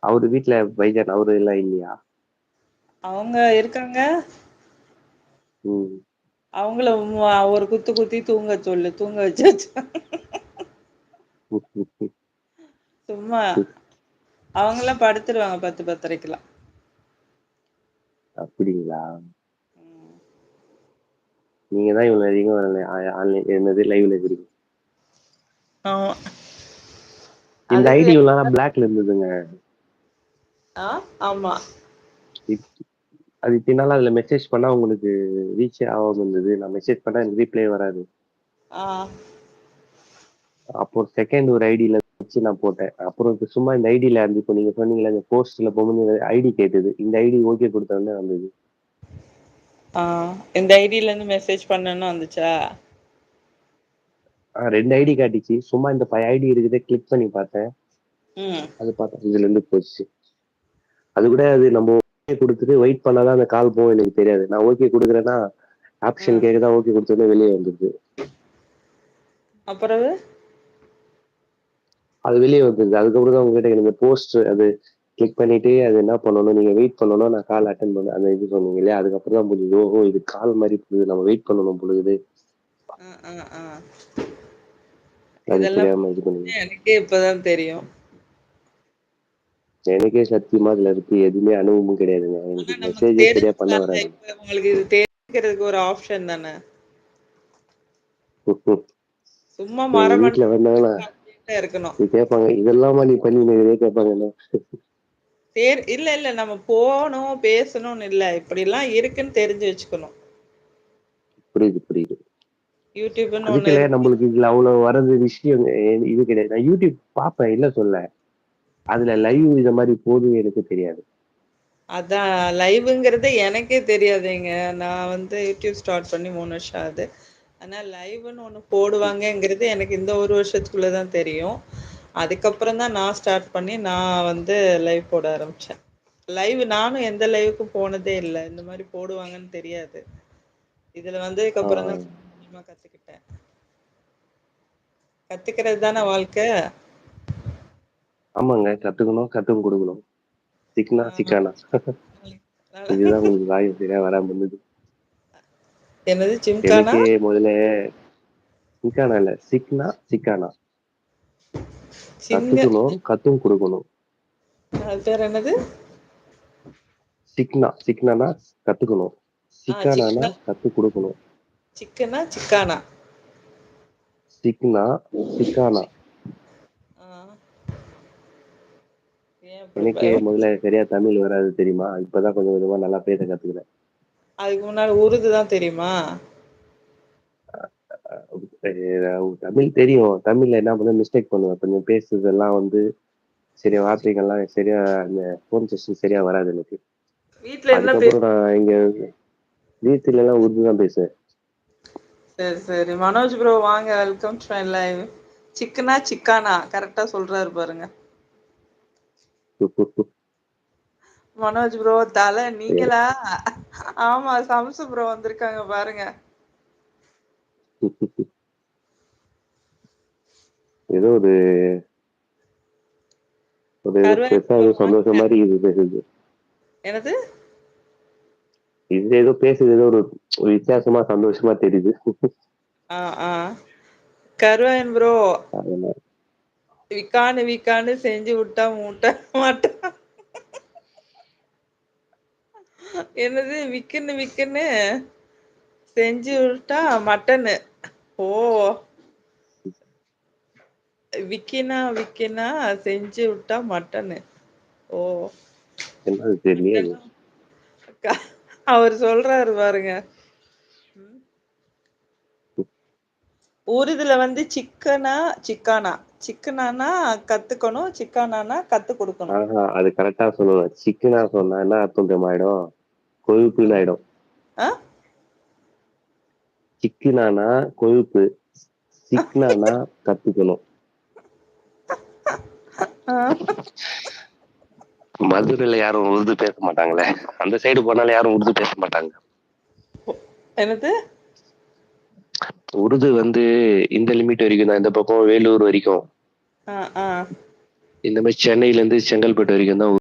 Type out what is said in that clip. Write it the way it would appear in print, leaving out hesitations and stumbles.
அவரு வீட்டுல பைஜான் அவரு எல்லாம் இல்லையா? அவங்க இருக்காங்க. ம். அவங்கள ஒரு குத்து குத்தி தூங்க சொல்லு, தூங்க வச்சாச்சு. சும்மா அவங்கெல்லாம் படுத்துருவாங்க 10 10:30க்கெல்லாம். அப்படிங்களா? நீங்க தான் இவ்வளவு அதிகம் ஆன்லைன் என்னது லைவ்ல இருக்கிறீங்க. ஆமா. இந்த அதுக்கு ஐடி இவ்வளவு நாளா பிளாக்ல இருந்ததுங்க. ஆமா. அது பின்னால அதுல மெசேஜ் பண்ணா உங்களுக்கு ரீச் ஆகாம இருந்தது. நான் மெசேஜ் பண்ணா எனக்கு ரீப்ளே வராது. அப்போ செகண்ட் ஒரு ஐடியில வச்சு நான் போட்டேன். அப்புறம் இப்ப சும்மா இந்த ஐடியில இருந்து இப்போ நீங்க சொன்னீங்களா இந்த போஸ்ட்ல போகும்போது ஐடி கேட்டது. இந்த ஐடி ஓகே கொடுத்த உடனே வந்தது. இந்த ஐடியில இருந்து மெசேஜ் பண்ணனும் வந்துச்சா? ரெண்டு ஐடி காட்டிச்சு. சும்மா இந்த 5 ஐடி இருக்குது கிளிக் பண்ணி பார்த்தேன். அது பார்த்தா இதுல இருந்து போச்சு. அது கூட அது நம்ம ஓகே கொடுத்துட்டு வெயிட் பண்ணாதான் அந்த கால் போகும் எனக்கு தெரியாது. நான் ஓகே கொடுக்குறேன்னா ஆப்ஷன் கேக்குதா ஓகே கொடுத்தோடனே வெளியே வந்துருது. அப்புறம் அது வெளியே வந்துருது. அதுக்கப்புறம் தான் உங்ககிட்ட எனக்கு போஸ்ட் அது கிளிக் பண்ணிட்டு அது என்ன பண்ணணும் நீங்க வெயிட் பண்ணணும் நான் கால் அட்டன் பண்ண அந்த இது சொன்னீங்க இல்லையா அதுக்கப்புறம் தான் புரியுது ஓஹோ இது கால் மாதிரி புரியுது நம்ம வெயிட் பண்ணணும் பொழுது. அது இதெல்லாம் தெரியாம இது பண்ணுங்க. எனக்கே இப்பதான் தெரியும். எனக்கே சத்தியமா அதுல இருக்கு எதுவுமே அனுபவமும் கிடையாதுங்க. எனக்கு நமக்கு மெசேஜே சரியா பண்ண தெரிஞ்சுக்கலாம்ல. வராது. இப்ப உங்களுக்கு இது தெரிஞ்சுக்கிறதுக்கு ஒரு ஆப்ஷன் தானே. சும்மா எங்க மரமண்ட வீட்டுல வந்தாங்கன்னா இருக்கணும். இது கேட்பாங்க இதெல்லாமா நீ பண்ணி கேட்பாங்க என்ன. இல்ல இல்ல நம்ம போகணும் பேசணும்னு இல்ல, இப்படி எல்லாம் இருக்குன்னு தெரிஞ்சு வச்சுக்கணும். புரியுது புரியுது. யூடியூப்னு ஒண்ணு அதுக்குல இருக்கு. நம்மளுக்கு இதுல அவ்வளவு வர்றது விஷயம் இது கிடையாது. நான் யூடியூப் பார்ப்பேன் இல்ல சொல்ல. அதுல லைவ் இந்த மாதிரி போதும் எனக்கு தெரியாது. அதான் லைவ்ங்கிறது எனக்கே தெரியாதுங்க. நான் வந்து யூடியூப் ஸ்டார்ட் பண்ணி 3 வருஷம் ஆகுது. ஆனா லைவ்னு ஒண்ணு போடுவாங்கங்கிறது எனக்கு இந்த ஒரு வருஷத்துக்குள்ளதான் தெரியும். அதுக்கப்புறம் தான் நான் ஸ்டார்ட் பண்ணி நான் வந்து லைவ் போட ஆரம்பிச்சேன். லைவ் நானும் எந்த லைவுக்கும் போனதே இல்லை. இந்த மாதிரி போடுவாங்கன்னு தெரியாது. இதுல வந்ததுக்கு அப்புறம் தான் கொஞ்சமா கத்துக்கிட்டேன். கத்துக்கிறது தானே வாழ்க்கை. ஆமாங்க கத்துக்கணும் கத்துக்கும் கொடுக்கணும். சிக்கனா சிக்கானா இதுதான் உங்களுக்கு வாயு சரியா வராம இருந்தது. என்னது ஜிம்கானா? எனக்கே முதல்ல சிக்கானா இல்ல சிக்னா சிக்கானா சின்ன கத்துக்கணும் கத்தும் கொடுக்கணும். அது பேர் என்னது? சிக்னா சிக்னானா கத்துக்கணும். சிக்கானானா சிக்கனா. கத்து கொடுக்கணும். சிக்கனா சிக்கானா? சிக்னா சிக்கானா. ஆ, ஏன் இப்படி எனக்கே முதல்ல சரியா தமிழ் வராது தெரியுமா. இப்பதான் கொஞ்சம் கொஞ்சமா நல்லா பேச கத்துக்கிறேன். அதுக்கு முன்னாடி உருது தான் தெரியுமா? தமிழ் தெரியும். தமிழ்ல என்ன பண்ண மிஸ்டேக் பண்ணுவேன் கொஞ்சம் பேசுறதெல்லாம் வந்து சரியா வார்த்தைகள்லாம் சரியா அந்த போன் சிஸ்டம் சரியா வராது எனக்கு. வீட்ல என்ன அதுக்கப்புறம் நான் இங்க வீட்டுல எல்லாம் உருது தான் பேசுவேன். சரி சரி. மனோஜ் ப்ரோ வாங்க, வெல்கம் டு மை லைவ். சிக்கனா சிக்கானா கரெக்டா சொல்றாரு பாருங்க மனோஜ் ப்ரோ. தலை நீங்களா? ஆமா, சம்சு ப்ரோ வந்திருக்காங்க பாருங்க. ஏதோ ஒரு ஏதோ கருவாய் பெருசா ப்ரோ ஏதோ சந்தோஷம் வாங்க. மாதிரி இது பேசுது. என்னது? இது ஏதோ பேசுது ஏதோ ஒரு ஒரு வித்தியாசமா சந்தோஷமா தெரியுது. ஆ ஆ கருவாயன் ப்ரோ. அதனால விக்கானு விக்கானு செஞ்சு விட்டா மூட்டை மாட்டா. என்னது விக்குன்னு விக்குன்னு செஞ்சு விட்டா மட்டனு. ஓ, விக்கினா விக்கினா செஞ்சு விட்டா மட்டனு. ஓ, என்னது தெரியலையே. மட்டனா? அவர் சொல்றாரு பாருங்க. உருதுல வந்து சிக்கனா சிக்கானா. சிக்கனானா கத்துக்கணும், சிக்கானானா கத்து கொடுக்கணும். ஆஹா அது கரெக்டா சொல்லணும். சிக்கனா சொன்னா என்ன அர்த்தம் தெரியுமா ஆயிடும். கொழுப்புன்னு ஆயிடும். ஆ? சிக்கனானா கொழுப்பு. சிக்னானா கத்துக்கணும். மதுரையில யாரும் உருது பேச மாட்டாங்களே. அந்த சைடு போனாலும் யாரும் உருது பேச மாட்டாங்க. என்னது? உருது வந்து இந்த லிமிட் வரைக்கும் தான். இந்த பக்கம் வேலூர் வரைக்கும். ஆ ஆ இந்த மாதிரி சென்னையில இருந்து செங்கல்பட்டு வரைக்கும் தான்